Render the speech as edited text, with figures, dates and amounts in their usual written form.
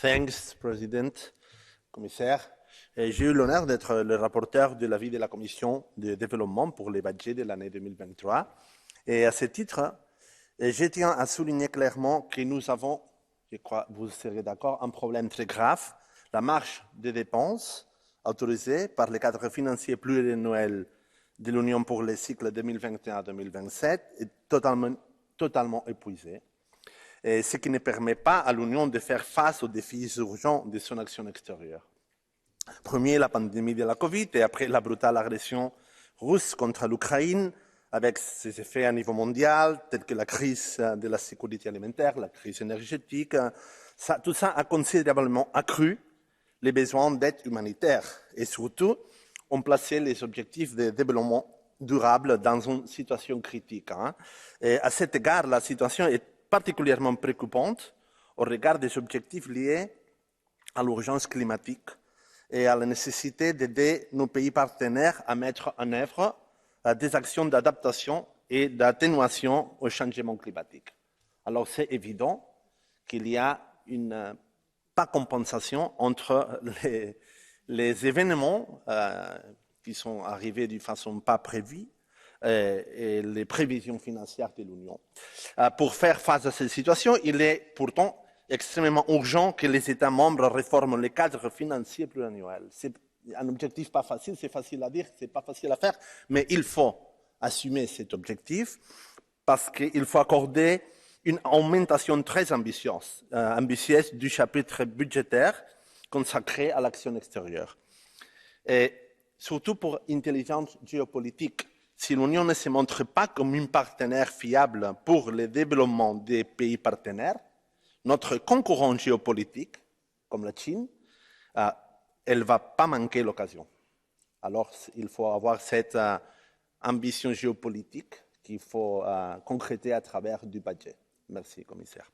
Thanks, President, commissaire. J'ai eu l'honneur d'être le rapporteur de l'avis de la Commission de développement pour les budgets de l'année 2023. Et à ce titre, je tiens à souligner clairement que nous avons, je crois que vous serez d'accord, un problème très grave. La marge des dépenses autorisée par le cadre financier pluriannuel de l'Union pour les cycles 2021-2027 est totalement épuisée, et ce qui ne permet pas à l'Union de faire face aux défis urgents de son action extérieure. Premier, la pandémie de la Covid, et après la brutale agression russe contre l'Ukraine, avec ses effets à niveau mondial, tels que la crise de la sécurité alimentaire, la crise énergétique. Tout ça a considérablement accru les besoins d'aide humanitaire et surtout ont placé les objectifs de développement durable dans une situation critique. Et à cet égard, la situation est particulièrement préoccupante au regard des objectifs liés à l'urgence climatique et à la nécessité d'aider nos pays partenaires à mettre en œuvre des actions d'adaptation et d'atténuation au changement climatique. Alors c'est évident qu'il y a une pas compensation entre les événements qui sont arrivés d'une façon pas prévue et les prévisions financières de l'Union. Pour faire face à cette situation, il est pourtant extrêmement urgent que les États membres réforment le cadre financier pluriannuel. C'est un objectif pas facile, c'est facile à dire, c'est pas facile à faire, mais il faut assumer cet objectif parce qu'il faut accorder une augmentation très ambitieuse du chapitre budgétaire consacré à l'action extérieure. Et surtout pour intelligence géopolitique. Si l'Union ne se montre pas comme un partenaire fiable pour le développement des pays partenaires, notre concurrent géopolitique, comme la Chine, elle ne va pas manquer l'occasion. Alors, il faut avoir cette ambition géopolitique qu'il faut concrétiser à travers du budget. Merci, commissaire.